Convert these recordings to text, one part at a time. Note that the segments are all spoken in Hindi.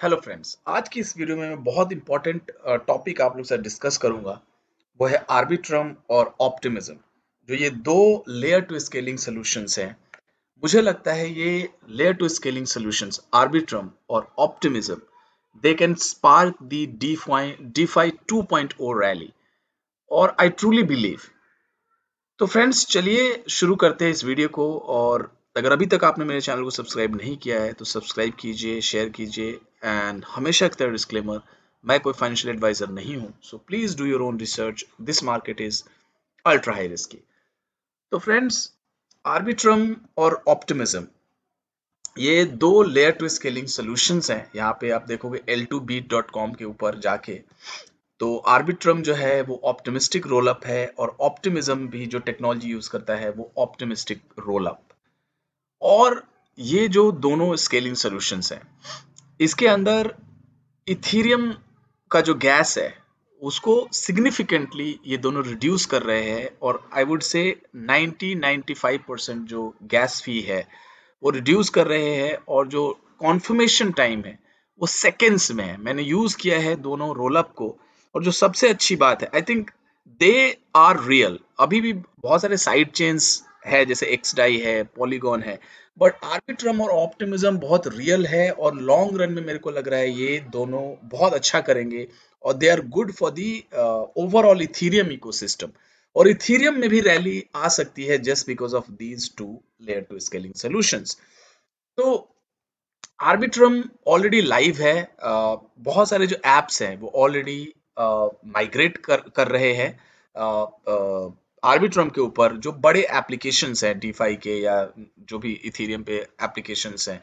हेलो फ्रेंड्स, आज की इस वीडियो में मैं बहुत इंपॉर्टेंट टॉपिक आप लोग से डिस्कस करूंगा। वो है आर्बिट्रम और ऑप्टिमिज्म। जो ये दो लेयर टू स्केलिंग सॉल्यूशंस हैं, मुझे लगता है ये layer two scaling solutions Arbitrum और optimism they can spark the DeFi 2.0 rally. और आई ट्रूली बिलीव। तो फ्रेंड्स, चलिए शुरू करते हैं इस वीडियो को। और अगर अभी तक आपने मेरे चैनल को सब्सक्राइब नहीं किया है तो सब्सक्राइब कीजिए, शेयर कीजिए। एंड हमेशा की तरह डिस्क्लेमर, मैं कोई फाइनेंशियल एडवाइजर नहीं हूं, so please do your own research. This market is ultra high risky. तो फ्रेंड्स, आर्बिट्रम और ऑप्टिमिज्म ये दो लेयर टू स्केलिंग सॉल्यूशंस हैं। यहाँ पे आप देखोगे l2beat.com के ऊपर जाके, तो आर्बिट्रम जो है वो ऑप्टिमिस्टिक रोल अप है, और ऑप्टिमिज्म भी जो टेक्नोलॉजी यूज करता है वो ऑप्टिमिस्टिक रोल अप। और ये जो दोनों स्केलिंग सॉल्यूशंस हैं, इसके अंदर इथीरियम का जो गैस है उसको सिग्निफिकेंटली ये दोनों रिड्यूस कर रहे हैं। और आई वुड से 90-95% जो गैस फी है वो रिड्यूस कर रहे हैं। और जो कॉन्फर्मेशन टाइम है वो सेकेंड्स में है। मैंने यूज किया है दोनों रोल अप को, और जो सबसे अच्छी बात है, I think they are real. अभी भी बहुत सारे साइड चेन्स है, जैसे एक्सडाई है, पॉलीगॉन है, बट आर्बिट्रम और ऑप्टिमिज्म बहुत रियल है। और लॉन्ग रन में मेरे को लग रहा है ये दोनों बहुत अच्छा करेंगे, और they are good for the overall Ethereum ecosystem. और इथीरियम में भी रैली आ सकती है just because of these two layer two scaling solutions. तो आर्बिट्रम ऑलरेडी लाइव है। बहुत सारे जो एप्स हैं वो ऑलरेडी माइग्रेट कर रहे हैं आर्बिट्रम के ऊपर। जो बड़े एप्लीकेशंस हैं डीफाई के, या जो भी इथेरियम पे एप्लीकेशंस हैं,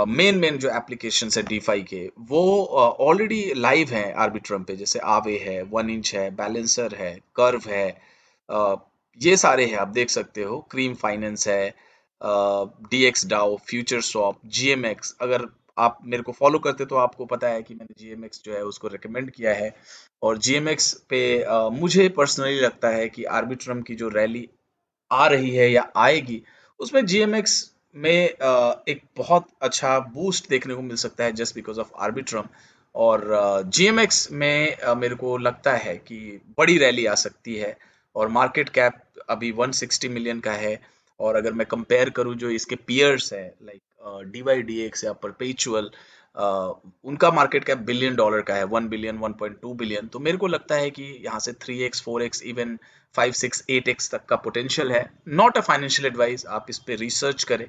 मेन मेन जो एप्लीकेशंस है डीफाई के, वो ऑलरेडी लाइव हैं आर्बिट्रम पे। जैसे आवे है, 1inch है, बैलेंसर है, कर्व है, अ, ये सारे हैं, आप देख सकते हो। क्रीम फाइनेंस है, डीएक्स डाओ, फ्यूचर स्वैप, जीएमएक्स। अगर आप मेरे को फॉलो करते तो आपको पता है कि मैंने जीएमएक्स जो है उसको रिकमेंड किया है। और जीएमएक्स पे मुझे पर्सनली लगता है कि आर्बिट्रम की जो रैली आ रही है या आएगी, उसमें जीएमएक्स में एक बहुत अच्छा बूस्ट देखने को मिल सकता है जस्ट बिकॉज ऑफ आर्बिट्रम। और जीएमएक्स में मेरे को लगता है कि बड़ी रैली आ सकती है। और मार्केट कैप अभी 160 मिलियन का है। और अगर मैं कंपेयर करूं जो इसके पियर्स है, लाइक डीवाईडीएक्स या परपेचुअल, उनका मार्केट कैप $1 बिलियन का है, 1 बिलियन, 1.2 बिलियन। तो मेरे को लगता है कि यहाँ से 3x 4x इवन 5 6 8x तक का पोटेंशियल है। नॉट अ फाइनेंशियल एडवाइस, आप इस पे रिसर्च करें।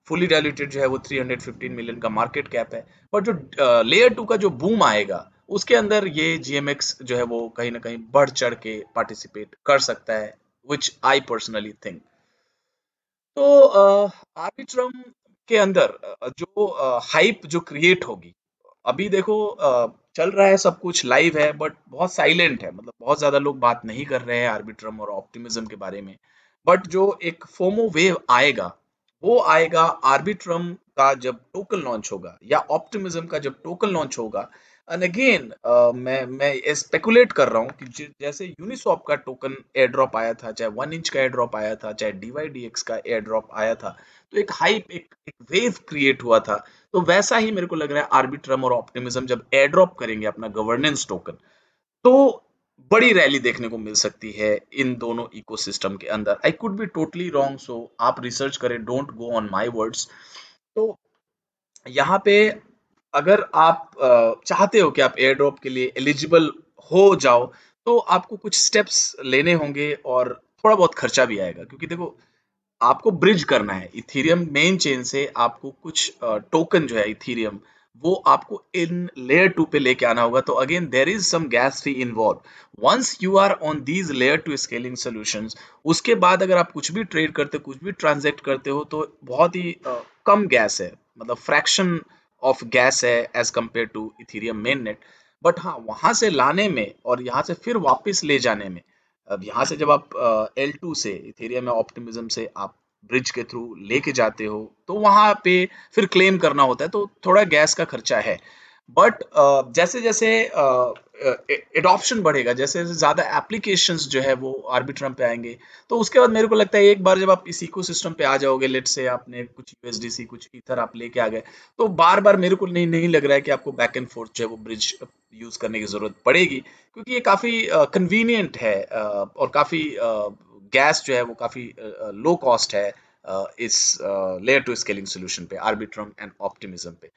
फुली डायल्यूटेड जो है वो 315 मिलियन का मार्केट कैप है। पर जो लेयर टू का जो बूम आएगा, उसके अंदर ये जीएमएक्स जो है वो कहीं ना कहीं बढ़ चढ़ के पार्टिसिपेट कर सकता है, विच आई पर्सनली थिंक। तो आर्बिट्रम के अंदर जो हाइप जो क्रिएट होगी, अभी देखो चल रहा है, सब कुछ लाइव है, बट बहुत साइलेंट है। मतलब बहुत ज्यादा लोग बात नहीं कर रहे हैं आर्बिट्रम और ऑप्टिमिज्म के बारे में। बट जो एक फोमो वेव आएगा, वो आएगा आर्बिट्रम का जब टोकन लॉन्च होगा, या ऑप्टिमिज्म का जब टोकन लॉन्च होगा। एंड अगेन मैं स्पेकुलेट कर रहा हूँ कि जैसे यूनिस्वैप का टोकन एयर ड्रॉप आया था, चाहे 1inch का एयर ड्रॉप आया था, चाहे डीवाईडीएक्स का एयर ड्रॉप आया था, तो एक हाइप, एक वेव क्रिएट हुआ था। तो वैसा ही मेरे को लग रहा है आर्बिट्रम और ऑप्टिमिज्म जब एयर ड्रॉप करेंगे अपना गवर्नेंस टोकन, तो बड़ी रैली देखने को मिल सकती है इन दोनों इकोसिस्टम के अंदर। I could be totally wrong, so आप रिसर्च करें, don't go on my words. तो यहाँ पे अगर आप चाहते हो कि आप एयर ड्रॉप के लिए एलिजिबल हो जाओ, तो आपको कुछ स्टेप्स लेने होंगे, और थोड़ा बहुत खर्चा भी आएगा। क्योंकि देखो, आपको ब्रिज करना है इथीरियम मेन चेन से। आपको कुछ टोकन जो है इथीरियम, वो आपको इन लेयर टू पे लेके आना होगा। तो again there is some gas fee involve. Once you are on these layer two scaling solutions, उसके बाद अगर आप कुछ भी ट्रेड करते हो, कुछ भी ट्रांजैक्ट करते हो, तो बहुत ही कम गैस है, मतलब फ्रैक्शन ऑफ गैस है as compare to Ethereum main net. But हाँ, वहां से लाने में और यहाँ से फिर वापस ले जाने में, अब यहाँ से जब आप L2 से इथेरियम या ऑप्टिमिज्म से आप ब्रिज के थ्रू लेके जाते हो, तो वहां पे फिर क्लेम करना होता है, तो थोड़ा गैस का खर्चा है। बट जैसे जैसे एडॉप्शन बढ़ेगा, जैसे ज़्यादा एप्लीकेशंस जो है वो आर्बिट्रम पे आएंगे, तो उसके बाद मेरे को लगता है एक बार जब आप इस इकोसिस्टम पे आ जाओगे, लेट से आपने कुछ यूएसडीसी कुछ ईथर आप लेके आ गए, तो बार बार मेरे को नहीं नहीं लग रहा है कि आपको बैक एंड फोर्थ जो है वो ब्रिज यूज करने की जरूरत पड़ेगी, क्योंकि ये काफ़ी कन्वीनियंट है, और काफ़ी गैस जो है वो काफ़ी लो कॉस्ट है इस लेयर टू स्केलिंग सोल्यूशन पे, आर्बिट्रम एंड ऑप्टिमिज्म पे।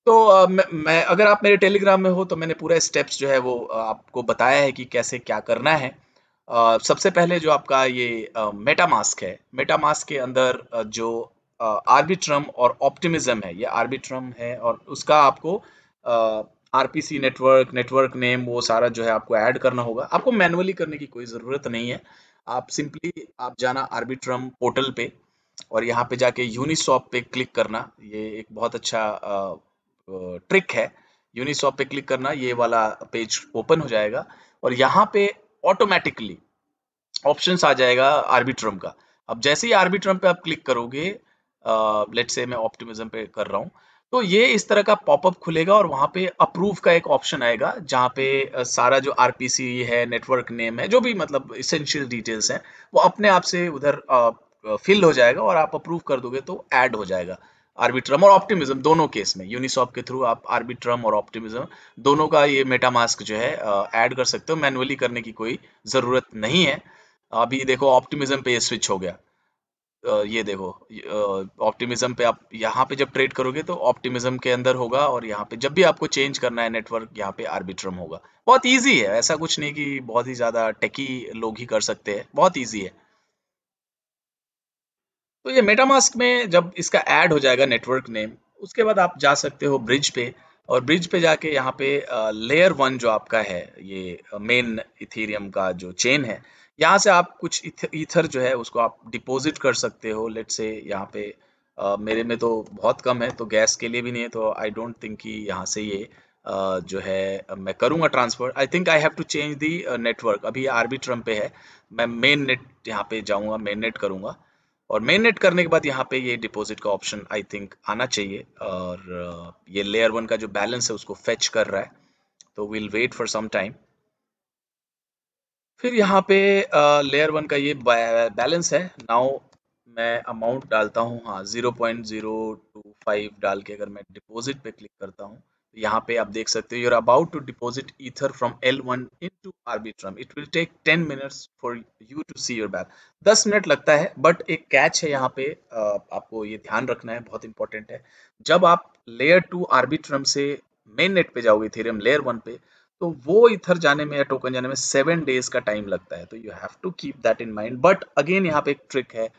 तो मैं अगर आप मेरे टेलीग्राम में हो तो मैंने पूरा स्टेप्स जो है वो आपको बताया है कि कैसे क्या करना है। सबसे पहले जो आपका ये मेटामास्क है, मेटामास्क के अंदर जो आर्बिट्रम और ऑप्टिमिज्म है, ये आर्बिट्रम है और उसका आपको आरपीसी नेटवर्क, नेटवर्क नेम, वो सारा जो है आपको ऐड करना होगा। आपको मैनुअली करने की कोई ज़रूरत नहीं है। आप सिंपली आप जाना आर्बिट्रम पोर्टल पे और यहाँ पे जाके यूनिस्वैप पे क्लिक करना। ये एक बहुत अच्छा ट्रिक है। यूनिस्वैप पे क्लिक करना, ये वाला पेज ओपन हो जाएगा और यहाँ पे ऑटोमेटिकली ऑप्शंस आ जाएगा आर्बिट्रम का। अब जैसे ही आर्बिट्रम पे आप क्लिक करोगे, लेट्स से मैं ऑप्टिमिज्म पे कर रहा हूँ, तो ये इस तरह का पॉपअप खुलेगा और वहाँ पे अप्रूव का एक ऑप्शन आएगा, जहाँ पे सारा जो आरपीसी है, नेटवर्क नेम है, जो भी मतलब इसेंशियल डिटेल्स हैं, वो अपने आप से उधर फिल हो जाएगा और आप अप्रूव कर दोगे तो ऐड हो जाएगा। आर्बिट्रम और ऑप्टिमिज्म दोनों केस में यूनिसॉप के थ्रू आप आर्बिट्रम और ऑप्टिमिज्म दोनों का ये मेटामास्क जो है ऐड कर सकते हो। मैनुअली करने की कोई ज़रूरत नहीं है। अभी देखो ऑप्टिमिज्म पे ये स्विच हो गया। ये देखो ऑप्टिमिज्म पे आप यहाँ पे जब ट्रेड करोगे तो ऑप्टिमिज्म के अंदर होगा और यहाँ पे जब भी आपको चेंज करना है नेटवर्क, यहाँ पे आर्बिट्रम होगा। बहुत इजी है, ऐसा कुछ नहीं कि बहुत ही ज़्यादा टेकी लोग ही कर सकते हैं, बहुत इजी है। तो ये मेटामास्क में जब इसका ऐड हो जाएगा नेटवर्क नेम, उसके बाद आप जा सकते हो ब्रिज पे और ब्रिज पे जाके यहाँ पे लेयर वन जो आपका है, ये मेन इथेरियम का जो चेन है, यहाँ से आप कुछ ईथर जो है उसको आप डिपॉजिट कर सकते हो। लेट से यहाँ पे मेरे में तो बहुत कम है, तो गैस के लिए भी नहीं है, तो आई डोंट थिंक कि यहाँ से ये जो है मैं करूँगा transfer. I think I have to change the network. अभी आर्बिट्रम पे है, मैं मेन नेट यहाँ पे जाऊँगा, मेन नेट करूँगा और मेन नेट करने के बाद यहाँ पे ये डिपॉजिट का ऑप्शन आई थिंक आना चाहिए और ये लेयर वन का जो बैलेंस है उसको फेच कर रहा है, तो will wait for some time. फिर यहाँ पे लेयर वन का ये बैलेंस है। नाउ मैं अमाउंट डालता हूँ, हाँ 0.025 डाल के अगर मैं डिपॉजिट पे क्लिक करता हूँ, तो यहाँ पे आप देख सकते हो you're about to deposit ether from L1 into Arbitrum, it will take 10 minutes for you to see your back. 10 minute लगता है, बट एक कैच है यहाँ पे, आपको ये ध्यान रखना है, बहुत इंपॉर्टेंट है। जब आप लेयर टू आर्बिट्रम से मेन नेट पे जाओगे इथेरियम लेयर वन पे, तो वो इधर जाने में या टोकन जाने में 7 डेज का टाइम लगता है, तो you have to keep that in mind. But again यहाँ पे एक ट्रिक है,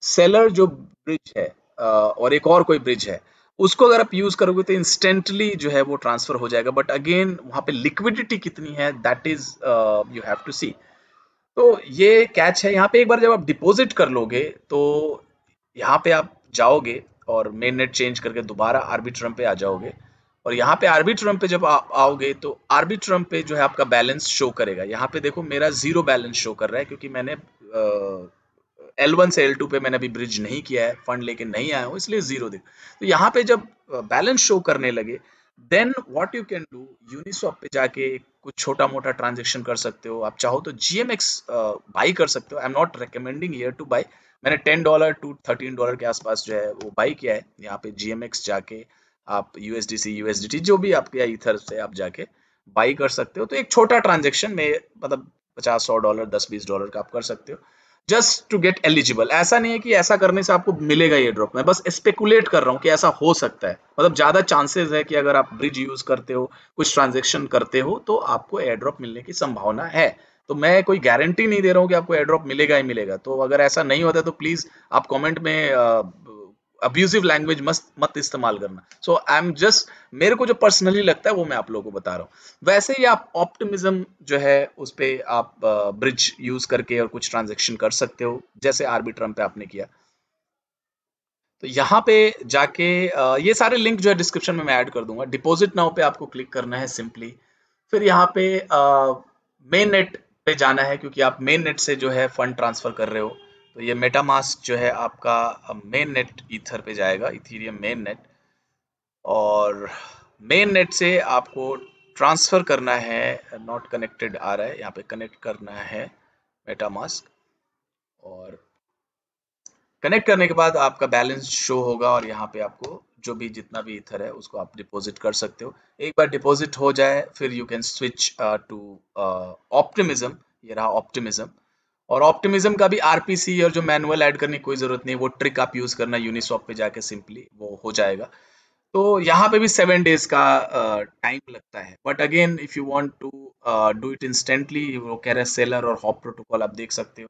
सेलर जो ब्रिज है और एक और कोई ब्रिज है, उसको अगर आप यूज करोगे तो इंस्टेंटली जो है वो ट्रांसफर हो जाएगा, बट अगेन वहाँ पे लिक्विडिटी कितनी है that is you have to see. तो ये कैच है यहाँ पे। एक बार जब आप डिपॉजिट कर लोगे तो यहाँ पे आप जाओगे और मेन नेट चेंज करके दोबारा आर्बिट्रम पे आ जाओगे और यहाँ पे आर्बिट्रम पे जब आप आओगे तो आर्बिट्रम पे जो है आपका बैलेंस शो करेगा। यहाँ पे देखो मेरा जीरो बैलेंस शो कर रहा है, क्योंकि मैंने L1 से L2 पे मैंने अभी ब्रिज नहीं किया है, फंड लेके नहीं आया हूँ, इसलिए जीरो दिख। तो यहाँ पे जब बैलेंस शो करने लगे, then what you can do, Uniswap पे जाके कुछ छोटा मोटा ट्रांजेक्शन कर सकते हो। आप चाहो तो GMX बाई कर सकते हो। I am not recommending here two by. मैंने $10 टू $13 के आसपास जो है वो बाई किया है। यहाँ पे GMX जाके आप USDC USDT जो भी आपके ईथर से आप जाके बाई कर सकते हो। तो एक छोटा ट्रांजेक्शन में मतलब 50-100 डॉलर, $10-20 का आप कर सकते हो, जस्ट टू गेट एलिजिबल। ऐसा नहीं है कि ऐसा करने से आपको मिलेगा ये ड्रॉप, मैं बस स्पेकुलेट कर रहा हूँ कि ऐसा हो सकता है। मतलब ज्यादा चांसेस है कि अगर आप ब्रिज यूज करते हो, कुछ ट्रांजेक्शन करते हो, तो आपको एयर ड्रॉप मिलने की संभावना है। तो मैं कोई गारंटी नहीं दे रहा हूँ कि आपको एयर ड्रॉप मिलेगा ही मिलेगा। तो अगर ऐसा नहीं होता तो प्लीज आप कमेंट में अब्यूजिव लैंग्वेज मत इस्तेमाल करना। सो आई एम जस्ट, मेरे को जो पर्सनली लगता है वो मैं आप लोगों को बता रहा हूँ। वैसे ही आप ऑप्टिमिज्म जो है उस पे आप ब्रिज यूज करके और कुछ ट्रांजेक्शन कर सकते हो, जैसे आर्बिट्रम पे आपने किया। तो यहाँ पे जाके ये सारे लिंक जो है डिस्क्रिप्शन में मैं ऐड कर दूंगा। डिपॉजिट नाउ पे आपको क्लिक करना है सिंपली। फिर यहाँ पे मेन नेट पे जाना है, क्योंकि आप मेन नेट से जो है फंड ट्रांसफर कर रहे हो। तो ये मेटामास्क जो है आपका मेन नेट ईथर पे जाएगा, इथीरियम मेन नेट, और मेन नेट से आपको ट्रांसफर करना है, नॉट कनेक्टेड आ रहा है, यहाँ पे कनेक्ट करना है मेटामास्क, और कनेक्ट करने के बाद आपका बैलेंस शो होगा और यहाँ पे आपको जो भी जितना भी इथर है उसको आप डिपॉजिट कर सकते हो। एक बार डिपॉजिट हो जाए फिर you can switch to Optimism. ये रहा ऑप्टिमिज्म। और ऑप्टिमिज्म का भी आरपीसी और जो मैनुअल ऐड करने की कोई जरूरत नहीं, वो ट्रिक आप यूज करना यूनिस्वैप पे जाके, सिंपली वो हो जाएगा। तो यहाँ पे भी 7 डेज का टाइम लगता है, but again if you want to do it instantly, वो कह रहे हैं सेलर और हॉप प्रोटोकॉल आप देख सकते हो।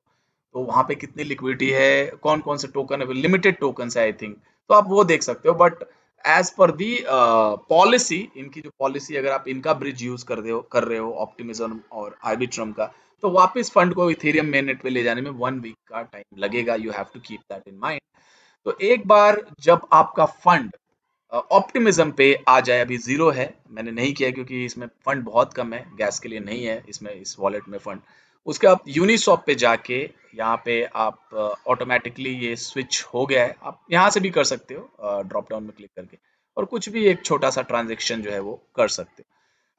तो वहाँ पे कितनी लिक्विडिटी है, कौन कौन से टोकन है, लिमिटेड टोकन है आई थिंक, तो आप वो देख सकते हो। But as per the policy, इनकी जो पॉलिसी, अगर आप इनका ब्रिज यूज कर रहे हो ऑप्टिमिज्म और आर्बिट्रम का, तो वापस फंड को इथेरियम मेननेट पे ले जाने में 1 वीक का टाइम लगेगा। You have to keep that in mind. तो एक बार जब आपका फंड ऑप्टिमिज्म पे आ जाए, अभी जीरो है, मैंने नहीं किया क्योंकि इसमें फंड बहुत कम है, गैस के लिए नहीं है इसमें, इस वॉलेट में फंड। उसके आप यूनिस्वैप पे जाके यहाँ पे आप ऑटोमेटिकली ये स्विच हो गया है, आप यहाँ से भी कर सकते हो ड्रॉप डाउन में क्लिक करके, और कुछ भी एक छोटा सा ट्रांजेक्शन जो है वो कर सकते हो।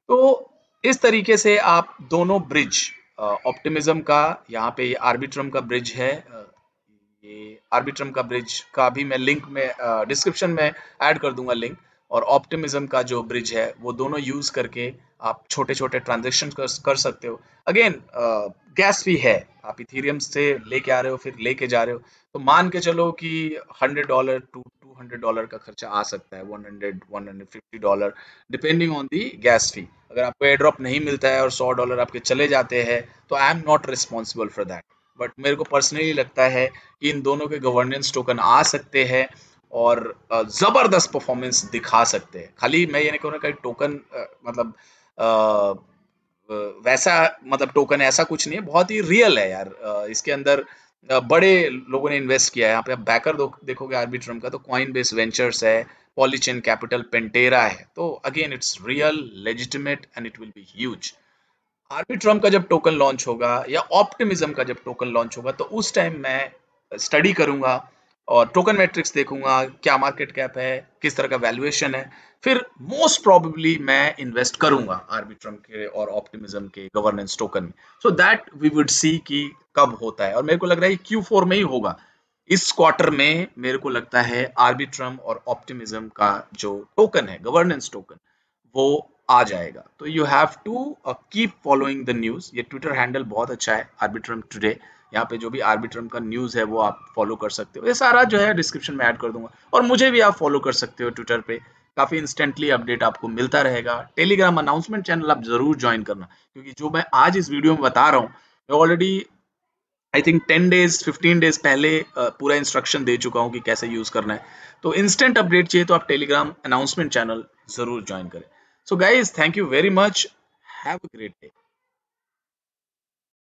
तो इस तरीके से आप दोनों ब्रिज, ऑप्टिमिज्म का, यहाँ पे ये आर्बिट्रम का ब्रिज है, ये आर्बिट्रम का ब्रिज का भी मैं लिंक में डिस्क्रिप्शन में ऐड कर दूंगा लिंक, और ऑप्टिमिज्म का जो ब्रिज है वो दोनों यूज करके आप छोटे छोटे ट्रांजेक्शन कर सकते हो। अगेन गैस फी है, आप इथेरियम से लेके आ रहे हो फिर लेके जा रहे हो, तो मान के चलो कि $100 टू $200 का खर्चा आ सकता है, 100 $150, डिपेंडिंग ऑन दी गैस फी। अगर आपको एयर ड्रॉप नहीं मिलता है और $100 आपके चले जाते हैं, तो I am not responsible for that. But मेरे को पर्सनली लगता है कि इन दोनों के गवर्नेंस टोकन आ सकते हैं और जबरदस्त परफॉर्मेंस दिखा सकते हैं। खाली मैं ये नहीं कहूँगा कि टोकन मतलब वैसा, मतलब टोकन ऐसा कुछ नहीं है, बहुत ही रियल है यार। इसके अंदर बड़े लोगों ने इन्वेस्ट किया है। यहाँ पे आप बैकर देखोगे आर्बिट्रम का, तो कॉइन बेस वेंचर्स है, पॉलीचेन कैपिटल, पेंटेरा है। तो again it's real, legitimate and it will be huge. Arbitrum का जब टोकन लॉन्च होगा या ऑप्टिमिज्म का जब टोकन लॉन्च होगा, तो उस टाइम मैं स्टडी करूंगा और टोकन मैट्रिक्स देखूंगा, क्या मार्केट कैप है, किस तरह का वैल्यूएशन है, फिर मोस्ट प्रोबेबली मैं इन्वेस्ट करूंगा आर्बिट्रम के और ऑप्टिमिज्म के गवर्नेंस टोकन में, so that we would see कि कब होता है। और मेरे को लग रहा है Q4 में ही होगा, इस क्वार्टर में मेरे को लगता है आर्बिट्रम और ऑप्टिमिज्म का जो टोकन है, गवर्नेंस टोकन, वो आ जाएगा। तो you have to keep following the news. ये ट्विटर हैंडल बहुत अच्छा है, आर्बिट्रम टुडे। यहाँ पे जो भी आर्बिट्रम का न्यूज़ है वो आप फॉलो कर सकते हो, ये सारा जो है डिस्क्रिप्शन में ऐड कर दूंगा। और मुझे भी आप फॉलो कर सकते हो ट्विटर पे, काफ़ी इंस्टेंटली अपडेट आपको मिलता रहेगा। टेलीग्राम अनाउंसमेंट चैनल आप जरूर ज्वाइन करना, क्योंकि जो मैं आज इस वीडियो में बता रहा हूँ, मैं already I think 10 days 15 days पहले पूरा इंस्ट्रक्शन दे चुका हूँ कि कैसे यूज करना है। तो इंस्टेंट अपडेट चाहिए तो आप टेलीग्राम अनाउंसमेंट चैनल जरूर ज्वाइन करें। So guys, thank you very much, have a great day.